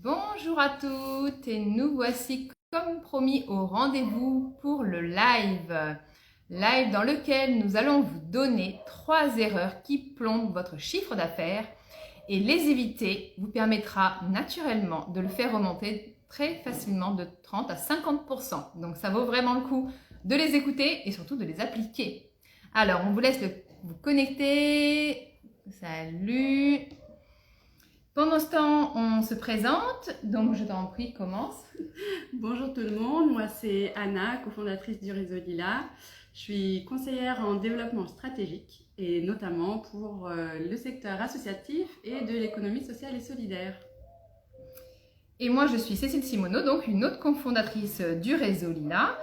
Bonjour à toutes et nous voici comme promis au rendez-vous pour le live. Live dans lequel nous allons vous donner 3 erreurs qui plombent votre chiffre d'affaires et les éviter vous permettra naturellement de le faire remonter très facilement de 30 à 50%. Donc ça vaut vraiment le coup de les écouter et surtout de les appliquer. Alors on vous laisse vous connecter. Salut. Pendant ce temps, on se présente, donc je t'en prie, commence. Bonjour tout le monde, moi c'est Anna, cofondatrice du réseau Lila. Je suis conseillère en développement stratégique et notamment pour le secteur associatif et de l'économie sociale et solidaire. Et moi, je suis Cécile Simoneau, donc une autre cofondatrice du réseau Lila.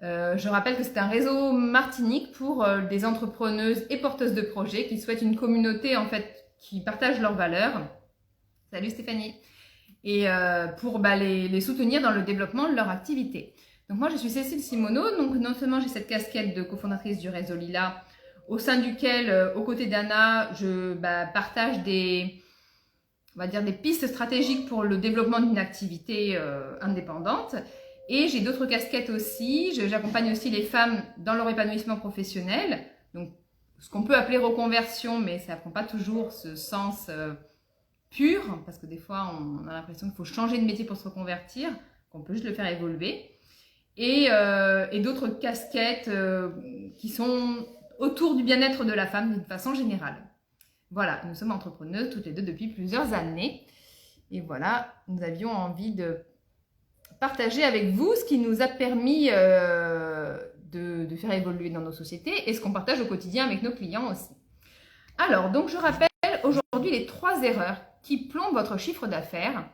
Je rappelle que c'est un réseau Martinique pour des entrepreneuses et porteuses de projets qui souhaitent une communauté en fait qui partage leurs valeurs. Salut Stéphanie. Et pour les soutenir dans le développement de leur activité. Donc moi je suis Cécile Simoneau, donc non seulement j'ai cette casquette de cofondatrice du réseau Lila, au sein duquel, aux côtés d'Anna, je partage des pistes stratégiques pour le développement d'une activité indépendante. Et j'ai d'autres casquettes aussi, j'accompagne aussi les femmes dans leur épanouissement professionnel, donc ce qu'on peut appeler reconversion, mais ça ne prend pas toujours ce sens pur, parce que des fois on a l'impression qu'il faut changer de métier pour se reconvertir, qu'on peut juste le faire évoluer, et d'autres casquettes qui sont autour du bien-être de la femme d'une façon générale. Voilà, nous sommes entrepreneuses toutes les deux depuis plusieurs années, et voilà, nous avions envie de partager avec vous ce qui nous a permis de faire évoluer dans nos sociétés et ce qu'on partage au quotidien avec nos clients aussi. Alors, donc je rappelle aujourd'hui les 3 erreurs qui plombent votre chiffre d'affaires.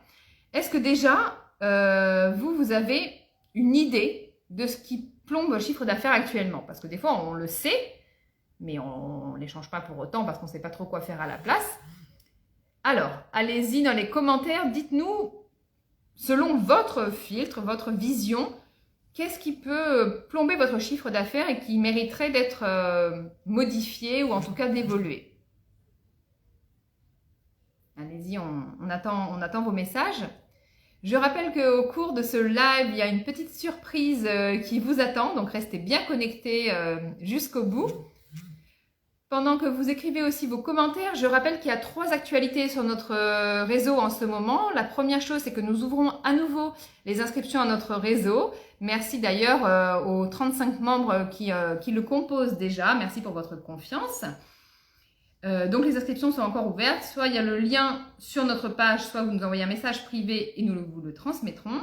Est-ce que déjà, vous avez une idée de ce qui plombe votre chiffre d'affaires actuellement? Parce que des fois, on le sait, mais on ne les change pas pour autant parce qu'on ne sait pas trop quoi faire à la place. Alors, allez-y dans les commentaires, dites-nous, selon votre filtre, votre vision, qu'est-ce qui peut plomber votre chiffre d'affaires et qui mériterait d'être modifié ou en tout cas d'évoluer? Allez-y, on attend vos messages. Je rappelle qu'au cours de ce live, il y a une petite surprise qui vous attend, donc restez bien connectés jusqu'au bout. Pendant que vous écrivez aussi vos commentaires, je rappelle qu'il y a 3 actualités sur notre réseau en ce moment. La première chose, c'est que nous ouvrons à nouveau les inscriptions à notre réseau. Merci d'ailleurs aux 35 membres qui le composent déjà. Merci pour votre confiance. Donc les inscriptions sont encore ouvertes, soit il y a le lien sur notre page, soit vous nous envoyez un message privé et nous vous le transmettrons.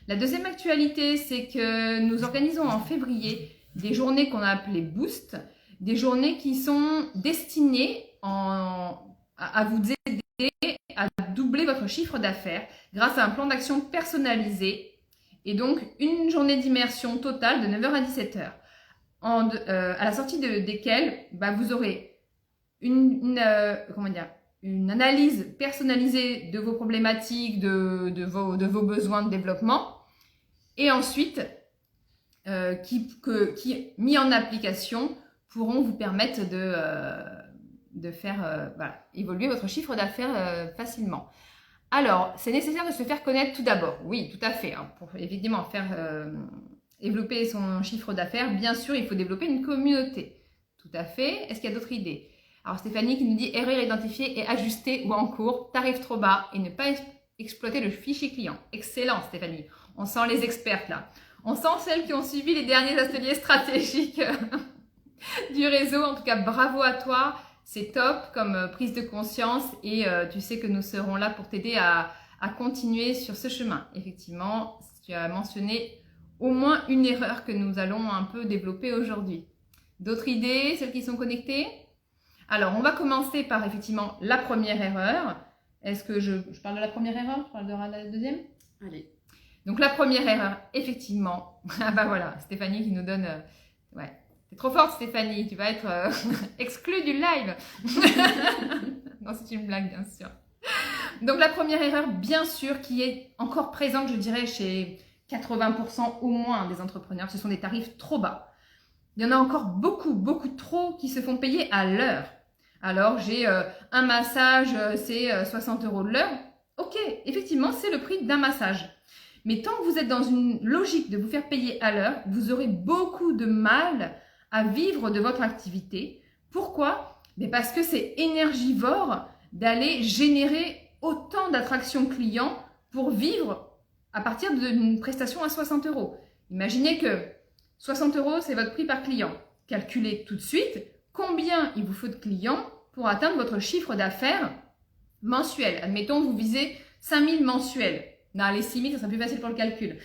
La deuxième actualité, c'est que nous organisons en février des journées qu'on a appelées Boost, des journées qui sont destinées à vous aider à doubler votre chiffre d'affaires grâce à un plan d'action personnalisé et donc une journée d'immersion totale de 9h à 17h, à la sortie desquelles vous aurez une analyse personnalisée de vos problématiques, de vos besoins de développement, et ensuite qui mis en application pourront vous permettre de faire évoluer votre chiffre d'affaires facilement. Alors, c'est nécessaire de se faire connaître tout d'abord. Oui, tout à fait. Hein, pour évidemment faire développer son chiffre d'affaires, bien sûr, il faut développer une communauté. Tout à fait. Est-ce qu'il y a d'autres idées? Alors Stéphanie qui nous dit erreur identifiée et ajustée ou en cours, tarif trop bas et ne pas exploiter le fichier client. Excellent Stéphanie, on sent les expertes là. On sent celles qui ont suivi les derniers ateliers stratégiques du réseau. En tout cas, bravo à toi, c'est top comme prise de conscience et tu sais que nous serons là pour t'aider à continuer sur ce chemin. Effectivement, tu as mentionné au moins une erreur que nous allons un peu développer aujourd'hui. D'autres idées, celles qui sont connectées? Alors, on va commencer par effectivement la première erreur. Est-ce que je parle de la première erreur? Je parle de la deuxième? Allez. Donc, la première erreur, effectivement. Ah bah voilà, Stéphanie qui nous donne... ouais, t'es trop forte Stéphanie, tu vas être exclue du live. Non, c'est une blague, bien sûr. Donc, la première erreur, bien sûr, qui est encore présente, je dirais, chez 80% au moins des entrepreneurs, ce sont des tarifs trop bas. Il y en a encore beaucoup, beaucoup trop qui se font payer à l'heure. Alors, j'ai un massage, c'est 60 € de l'heure. ok, effectivement, c'est le prix d'un massage. Mais tant que vous êtes dans une logique de vous faire payer à l'heure, vous aurez beaucoup de mal à vivre de votre activité. Pourquoi? Mais parce que c'est énergivore d'aller générer autant d'attractions clients pour vivre à partir d'une prestation à 60 €. Imaginez que 60 €, c'est votre prix par client. Calculez tout de suite combien il vous faut de clients pour atteindre votre chiffre d'affaires mensuel. Admettons, vous visez 5 000 mensuels. Non, les 6 000, ça sera plus facile pour le calcul.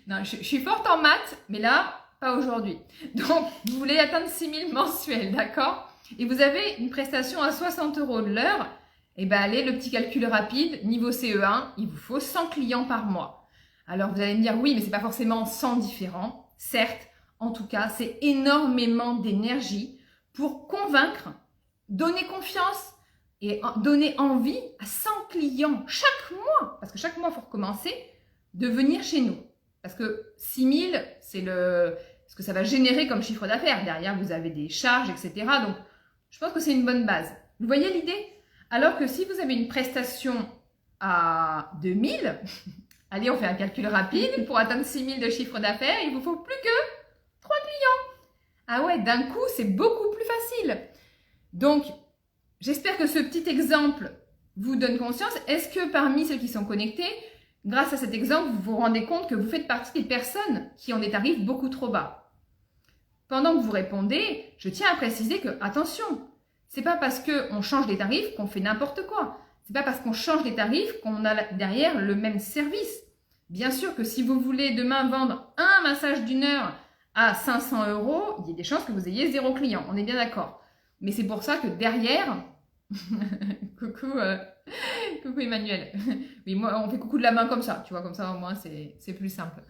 Non, je suis forte en maths, mais là, pas aujourd'hui. Donc, vous voulez atteindre 6 000 mensuels, d'accord? Et vous avez une prestation à 60 € de l'heure. Eh bien, allez, le petit calcul rapide, niveau CE1, il vous faut 100 clients par mois. Alors, vous allez me dire, oui, mais c'est pas forcément 100 différents. Certes, en tout cas, c'est énormément d'énergie pour convaincre, donner confiance et donner envie à 100 clients chaque mois, parce que chaque mois, il faut recommencer, de venir chez nous. Parce que 6 000, c'est ce que ça va générer comme chiffre d'affaires. Derrière, vous avez des charges, etc. Donc, je pense que c'est une bonne base. Vous voyez l'idée? Alors que si vous avez une prestation à 2 000, allez, on fait un calcul rapide, pour atteindre 6 000 de chiffre d'affaires, il vous faut plus que 3 clients. Ah ouais, d'un coup, c'est beaucoup plus facile. Donc, j'espère que ce petit exemple vous donne conscience. Est-ce que parmi ceux qui sont connectés, grâce à cet exemple, vous vous rendez compte que vous faites partie des personnes qui ont des tarifs beaucoup trop bas? Pendant que vous répondez, je tiens à préciser que, attention, c'est pas parce qu'on change les tarifs qu'on fait n'importe quoi. C'est pas parce qu'on change les tarifs qu'on a derrière le même service. Bien sûr que si vous voulez demain vendre un massage d'1 heure à 500 €, il y a des chances que vous ayez 0 client. On est bien d'accord. Mais c'est pour ça que derrière, coucou Emmanuel. Oui, moi, on fait coucou de la main comme ça, tu vois, comme ça au moins c'est plus simple.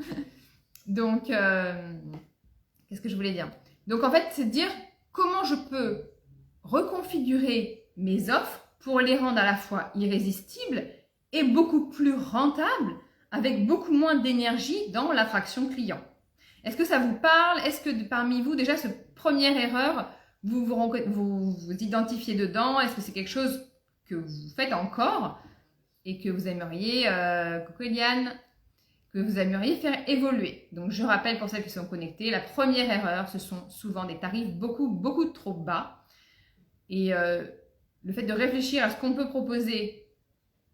Donc, qu'est-ce que je voulais dire? Donc, en fait, c'est de dire comment je peux reconfigurer mes offres pour les rendre à la fois irrésistibles et beaucoup plus rentables, avec beaucoup moins d'énergie dans l'attraction client. Est-ce que ça vous parle? Est-ce que parmi vous, déjà, cette première erreur, vous identifiez dedans? Est-ce que c'est quelque chose que vous faites encore et que vous aimeriez, coucou Eliane, que vous aimeriez faire évoluer? Donc, je rappelle pour celles qui sont connectées, la première erreur, ce sont souvent des tarifs beaucoup trop bas. Et le fait de réfléchir à ce qu'on peut proposer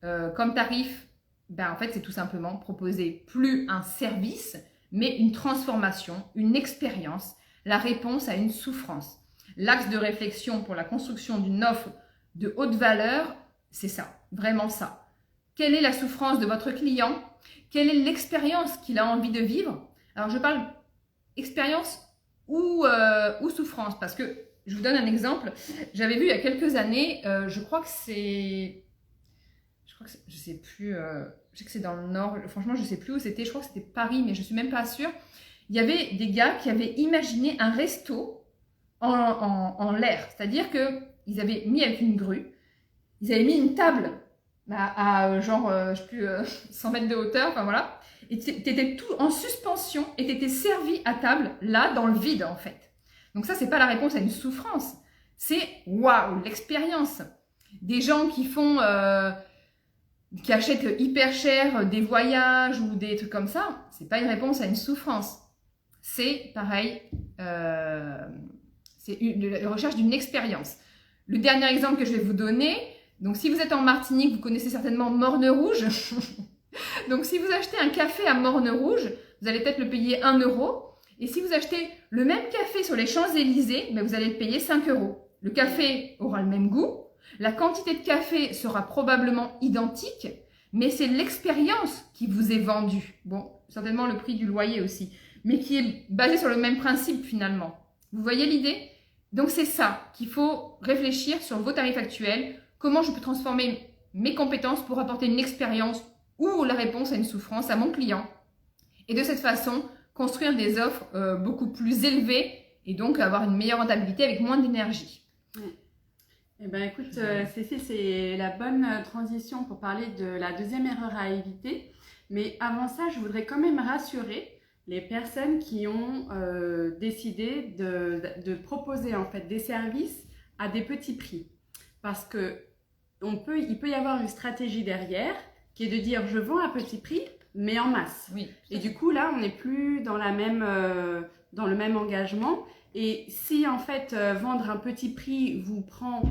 comme tarif, ben, en fait, c'est tout simplement proposer plus un service, mais une transformation, une expérience, la réponse à une souffrance. L'axe de réflexion pour la construction d'une offre de haute valeur, c'est ça, vraiment ça. Quelle est la souffrance de votre client? Quelle est l'expérience qu'il a envie de vivre? Alors, je parle expérience ou souffrance, parce que je vous donne un exemple. J'avais vu il y a quelques années, je crois que je sais plus, je sais que c'est dans le Nord, franchement, je sais plus où c'était, je crois que c'était Paris, mais je suis même pas sûre. Il y avait des gars qui avaient imaginé un resto en l'air, c'est-à-dire qu'ils avaient mis avec une grue, ils avaient mis une table à genre, je sais plus, 100 mètres de hauteur, enfin voilà, et t'étais tout en suspension et t'étais servi à table, là, dans le vide, en fait. Donc ça, c'est pas la réponse à une souffrance, c'est waouh, l'expérience. Des gens qui font, qui achètent hyper cher des voyages ou des trucs comme ça, c'est pas une réponse à une souffrance. C'est pareil, c'est la recherche d'une expérience. Le dernier exemple que je vais vous donner, donc si vous êtes en Martinique, vous connaissez certainement Morne Rouge. Donc si vous achetez un café à Morne Rouge, vous allez peut-être le payer 1 €. Et si vous achetez le même café sur les Champs-Élysées, ben vous allez le payer 5 €. Le café aura le même goût, la quantité de café sera probablement identique, mais c'est l'expérience qui vous est vendue. Bon, certainement le prix du loyer aussi, mais qui est basé sur le même principe finalement. Vous voyez l'idée? Donc c'est ça qu'il faut réfléchir sur vos tarifs actuels. Comment je peux transformer mes compétences pour apporter une expérience ou la réponse à une souffrance à mon client. Et de cette façon, construire des offres beaucoup plus élevées et donc avoir une meilleure rentabilité avec moins d'énergie. Eh ben, écoute, Cécile, c'est la bonne transition pour parler de la deuxième erreur à éviter. Mais avant ça, je voudrais quand même rassurer les personnes qui ont décidé de proposer en fait des services à des petits prix. Parce que il peut y avoir une stratégie derrière qui est de dire je vends à petit prix, mais en masse. Oui. Et du coup, là, on n'est plus dans le même engagement. Et si en fait, vendre un petit prix vous prend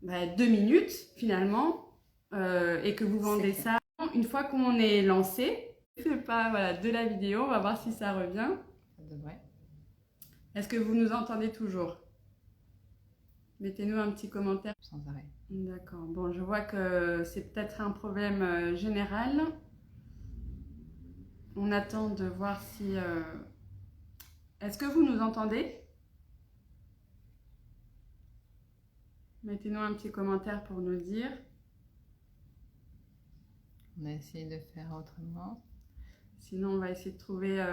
2 minutes finalement, et que vous vendez ça, une fois qu'on est lancé, c'est pas de la vidéo, on va voir si ça revient. Ça devrait. Est-ce que vous nous entendez toujours? Mettez-nous un petit commentaire. Sans arrêt. D'accord. Bon, je vois que c'est peut-être un problème général. On attend de voir si... Est-ce que vous nous entendez? Mettez-nous un petit commentaire pour nous dire. On a essayé de faire autrement. Sinon, on va essayer de trouver...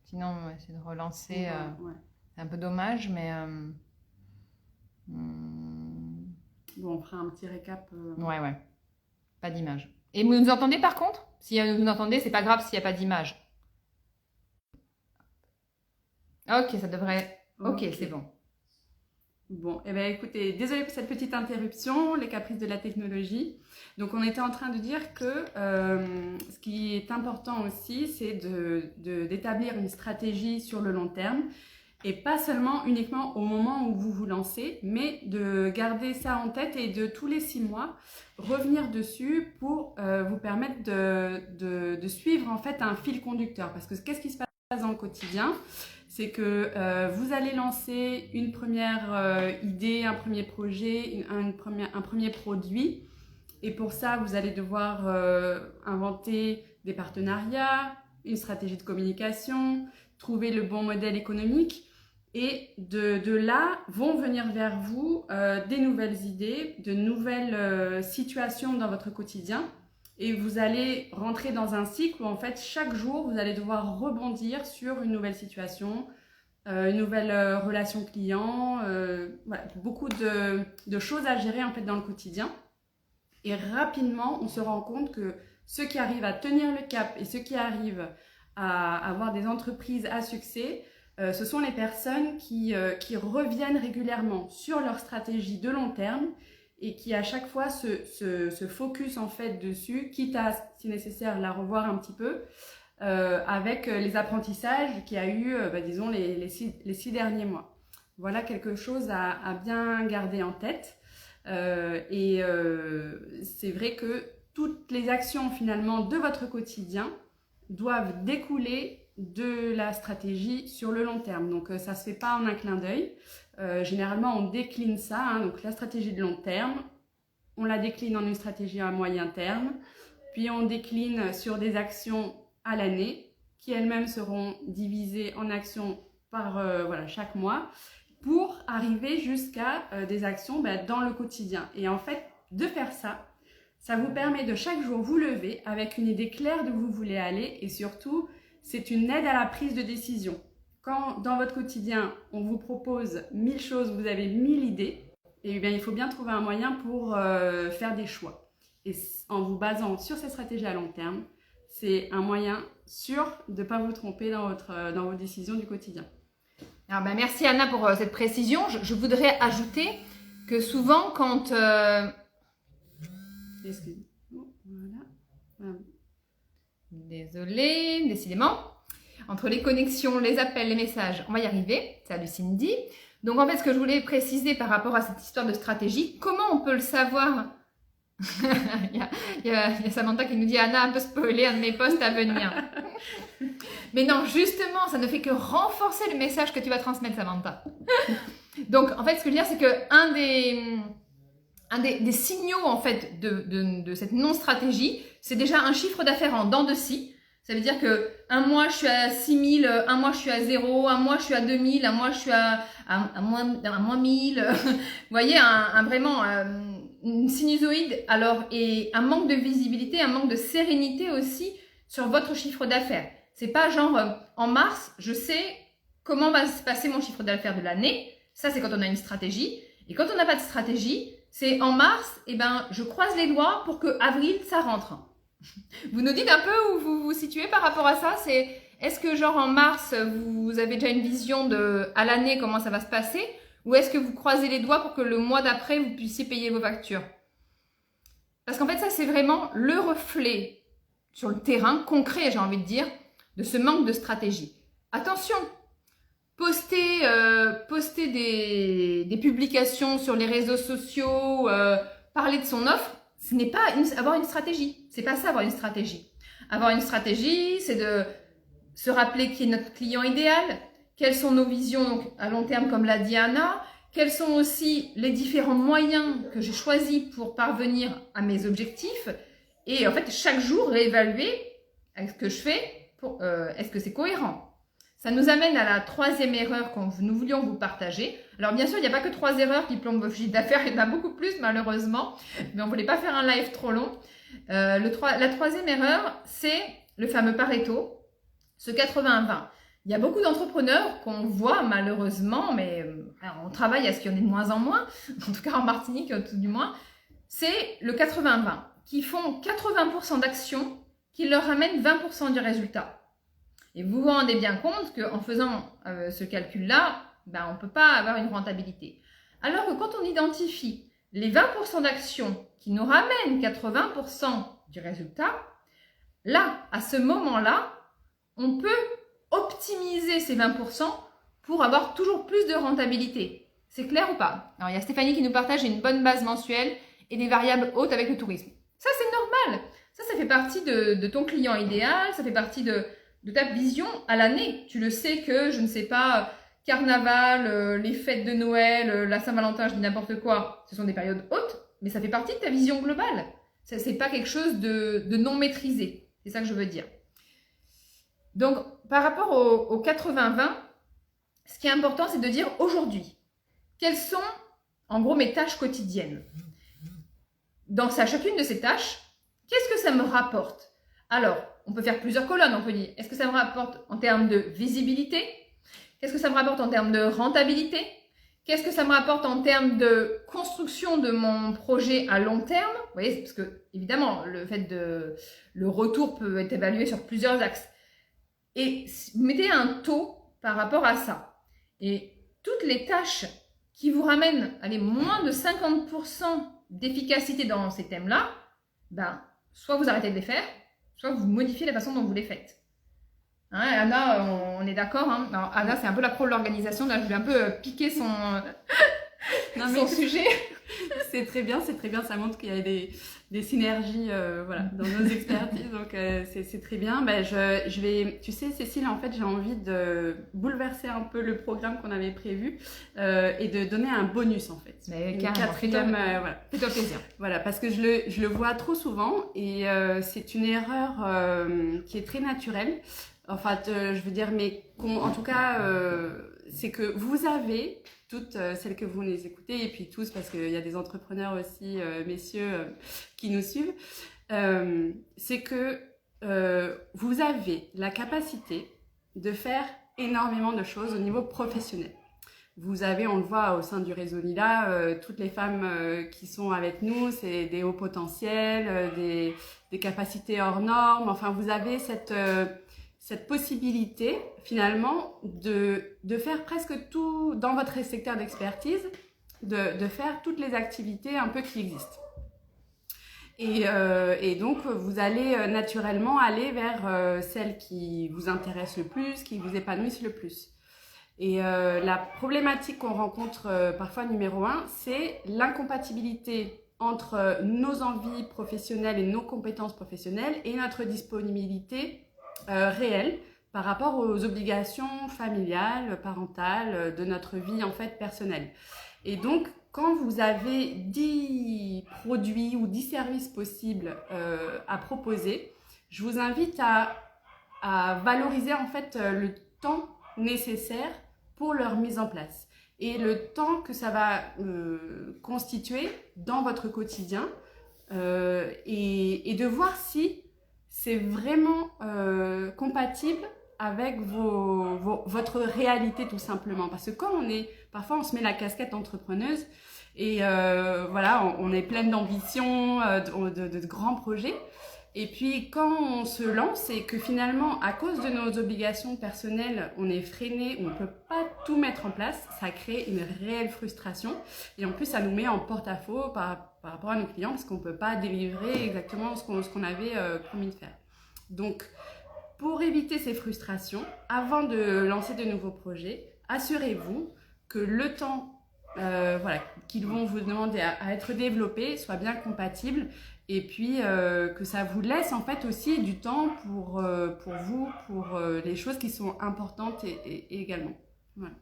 Sinon, on va essayer de relancer. Ouais. C'est un peu dommage, mais... Bon, on fera un petit récap. Ouais. Pas d'image. Et vous nous entendez par contre? Si vous nous entendez, c'est pas grave s'il n'y a pas d'image. Ok, ça devrait... Ok, c'est bon. Bon, eh bien écoutez, désolé pour cette petite interruption, les caprices de la technologie. Donc on était en train de dire que ce qui est important aussi, c'est d'établir une stratégie sur le long terme et pas seulement uniquement au moment où vous vous lancez, mais de garder ça en tête et de tous les 6 mois revenir dessus pour vous permettre de suivre en fait un fil conducteur. Parce que qu'est-ce qui se passe dans le quotidien? C'est que vous allez lancer une première idée, un premier projet, un premier produit. Et pour ça, vous allez devoir inventer des partenariats, une stratégie de communication, trouver le bon modèle économique. Et de là, vont venir vers vous des nouvelles idées, de nouvelles situations dans votre quotidien. Et vous allez rentrer dans un cycle où en fait chaque jour vous allez devoir rebondir sur une nouvelle situation, une nouvelle relation client, beaucoup de choses à gérer en fait dans le quotidien. Et rapidement on se rend compte que ceux qui arrivent à tenir le cap et ceux qui arrivent à avoir des entreprises à succès, ce sont les personnes qui reviennent régulièrement sur leur stratégie de long terme et qui à chaque fois se focus en fait dessus, quitte à, si nécessaire, la revoir un petit peu, avec les apprentissages qu'il y a eu, disons, les 6 derniers mois. Voilà quelque chose à bien garder en tête. C'est vrai que toutes les actions finalement de votre quotidien doivent découler de la stratégie sur le long terme. Donc ça ne se fait pas en un clin d'œil. Généralement, on décline ça, donc la stratégie de long terme, on la décline en une stratégie à moyen terme, puis on décline sur des actions à l'année, qui elles-mêmes seront divisées en actions par chaque mois, pour arriver jusqu'à des actions dans le quotidien. Et en fait, de faire ça, ça vous permet de chaque jour vous lever avec une idée claire d'où vous voulez aller, et surtout, c'est une aide à la prise de décision. Quand dans votre quotidien, on vous propose 1000 choses, vous avez 1000 idées, et bien, il faut bien trouver un moyen pour faire des choix. Et en vous basant sur ces stratégies à long terme, c'est un moyen sûr de ne pas vous tromper dans vos décisions du quotidien. Alors, merci Anna pour cette précision. Je voudrais ajouter que souvent quand... Excusez-moi. Voilà. Désolée, décidément. Entre les connexions, les appels, les messages, on va y arriver. Salut Cindy. Donc en fait, ce que je voulais préciser par rapport à cette histoire de stratégie, comment on peut le savoir? il y a Samantha qui nous dit « Anna a un peu spoilé un de mes posts à venir ». Mais non, justement, ça ne fait que renforcer le message que tu vas transmettre, Samantha. Donc en fait, ce que je veux dire, c'est qu'un des signaux en fait de cette non-stratégie, c'est déjà un chiffre d'affaires en dents de scie. Ça veut dire que un mois je suis à 6 000, un mois je suis à 0, un mois je suis à 2 000, un mois je suis à moins 1000. Vous voyez, vraiment une sinusoïde. Alors, et un manque de visibilité, un manque de sérénité aussi sur votre chiffre d'affaires. C'est pas genre en mars, je sais comment va se passer mon chiffre d'affaires de l'année. Ça, c'est quand on a une stratégie. Et quand on n'a pas de stratégie, c'est en mars, je croise les doigts pour que avril, ça rentre. Vous nous dites un peu où vous vous situez par rapport à ça? Est-ce que genre en mars, vous avez déjà une vision à l'année comment ça va se passer? Ou est-ce que vous croisez les doigts pour que le mois d'après, vous puissiez payer vos factures? Parce qu'en fait, ça, c'est vraiment le reflet sur le terrain, concret, j'ai envie de dire, de ce manque de stratégie. Attention, poster des publications sur les réseaux sociaux, parler de son offre, ce n'est pas avoir une stratégie. C'est pas ça, avoir une stratégie. Avoir une stratégie, c'est de se rappeler qui est notre client idéal, quelles sont nos visions donc, à long terme, comme l'a dit Anna, quels sont aussi les différents moyens que j'ai choisis pour parvenir à mes objectifs, et en fait, chaque jour, réévaluer ce que je fais, est-ce que c'est cohérent? Ça nous amène à la troisième erreur que nous voulions vous partager. Alors bien sûr, il n'y a pas que 3 erreurs qui plombent vos chiffres d'affaires, il y en a beaucoup plus malheureusement, mais on ne voulait pas faire un live trop long. La troisième erreur, c'est le fameux Pareto, ce 80-20. Il y a beaucoup d'entrepreneurs qu'on voit malheureusement, mais on travaille à ce qu'il y en ait de moins en moins, en tout cas en Martinique tout du moins, c'est le 80-20, qui font 80% d'actions qui leur amènent 20% du résultat. Et vous vous rendez bien compte qu'en faisant ce calcul-là, on ne peut pas avoir une rentabilité. Alors que quand on identifie les 20% d'actions qui nous ramènent 80% du résultat, là, à ce moment-là, on peut optimiser ces 20% pour avoir toujours plus de rentabilité. C'est clair ou pas? Alors, il y a Stéphanie qui nous partage une bonne base mensuelle et des variables hautes avec le tourisme. Ça, c'est normal. Ça fait partie de ton client idéal, ça fait partie de ta vision à l'année. Tu le sais que, je ne sais pas, carnaval, les fêtes de Noël, la Saint-Valentin, je dis n'importe quoi, ce sont des périodes hautes, mais ça fait partie de ta vision globale. Ce n'est pas quelque chose de non maîtrisé. C'est ça que je veux dire. Donc, par rapport au 80-20, ce qui est important, c'est de dire aujourd'hui, quelles sont, en gros, mes tâches quotidiennes. Dans chacune de ces tâches, qu'est-ce que ça me rapporte? Alors, on peut faire plusieurs colonnes, on peut dire, est-ce que ça me rapporte en termes de visibilité? Qu'est-ce que ça me rapporte en termes de rentabilité? Qu'est-ce que ça me rapporte en termes de construction de mon projet à long terme? Vous voyez, parce que, évidemment, le retour peut être évalué sur plusieurs axes. Et mettez un taux par rapport à ça. Et toutes les tâches qui vous ramènent moins de 50% d'efficacité dans ces thèmes-là, soit vous arrêtez de les faire, soit vous modifiez la façon dont vous les faites. Hein, Anna, on est d'accord. Hein. Alors, Anna, c'est un peu la pro de l'organisation. Là, je vais un peu piquer son sujet. C'est très bien. Ça montre qu'il y a des synergies dans nos expertises. Donc, c'est très bien. Je vais, tu sais, Cécile, en fait, j'ai envie de bouleverser un peu le programme qu'on avait prévu et de donner un bonus, en fait. Mais carrément, fais-toi plaisir. Voilà, parce que je le vois trop souvent et c'est une erreur qui est très naturelle. Enfin, je veux dire, mais en tout cas, c'est que vous avez toutes celles que vous les écoutez, et puis tous, parce qu'il y a des entrepreneurs aussi, messieurs, qui nous suivent, c'est que vous avez la capacité de faire énormément de choses au niveau professionnel. Vous avez, on le voit au sein du réseau Lila, toutes les femmes qui sont avec nous, c'est des hauts potentiels, des capacités hors normes. Enfin, vous avez cette possibilité, finalement, de faire presque tout dans votre secteur d'expertise, de faire toutes les activités un peu qui existent. Et donc, vous allez naturellement aller vers celles qui vous intéressent le plus, qui vous épanouissent le plus. Et la problématique qu'on rencontre parfois numéro 1, c'est l'incompatibilité entre nos envies professionnelles et nos compétences professionnelles et notre disponibilité réelle par rapport aux obligations familiales, parentales, de notre vie en fait personnelle. Et donc, quand vous avez 10 produits ou 10 services possibles à proposer, je vous invite à valoriser en fait le temps nécessaire pour leur mise en place et le temps que ça va constituer dans votre quotidien et de voir si c'est vraiment compatible avec votre réalité tout simplement. Parce que quand parfois on se met la casquette entrepreneuse et on est pleine d'ambition, de grands projets. Et puis quand on se lance et que finalement, à cause de nos obligations personnelles, on est freiné, on ne peut pas tout mettre en place, ça crée une réelle frustration. Et en plus, ça nous met en porte-à-faux par par rapport à nos clients parce qu'on ne peut pas délivrer exactement ce qu'on avait promis de faire. Donc, pour éviter ces frustrations, avant de lancer de nouveaux projets, assurez-vous que le temps qu'ils vont vous demander à être développé soit bien compatible et puis que ça vous laisse en fait aussi du temps pour vous, pour les choses qui sont importantes également. Voilà.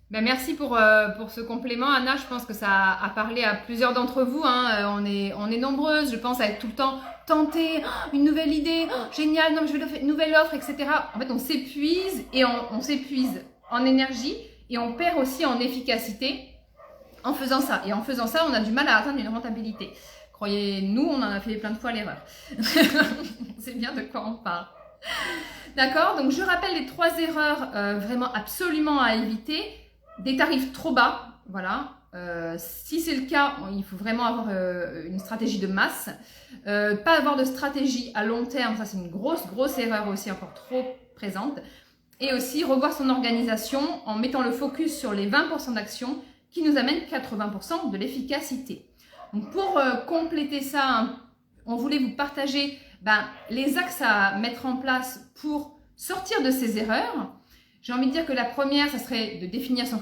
Ben merci pour ce complément, Anna. Je pense que ça a parlé à plusieurs d'entre vous. Hein. On est nombreuses, je pense, à être tout le temps tentées. Une nouvelle idée, génial, non, je vais faire une nouvelle offre, etc. En fait, on s'épuise et on s'épuise en énergie et on perd aussi en efficacité en faisant ça. Et en faisant ça, on a du mal à atteindre une rentabilité. Croyez-nous, on en a fait plein de fois l'erreur. C'est bien de quoi on parle. D'accord, donc je rappelle les 3 erreurs vraiment absolument à éviter. Des tarifs trop bas, voilà. Si c'est le cas, il faut vraiment avoir une stratégie de masse. Pas avoir de stratégie à long terme, ça c'est une grosse erreur aussi, encore trop présente. Et aussi revoir son organisation en mettant le focus sur les 20% d'actions qui nous amènent 80% de l'efficacité. Donc pour compléter ça, on voulait vous partager les axes à mettre en place pour sortir de ces erreurs. J'ai envie de dire que la première, ça serait de définir son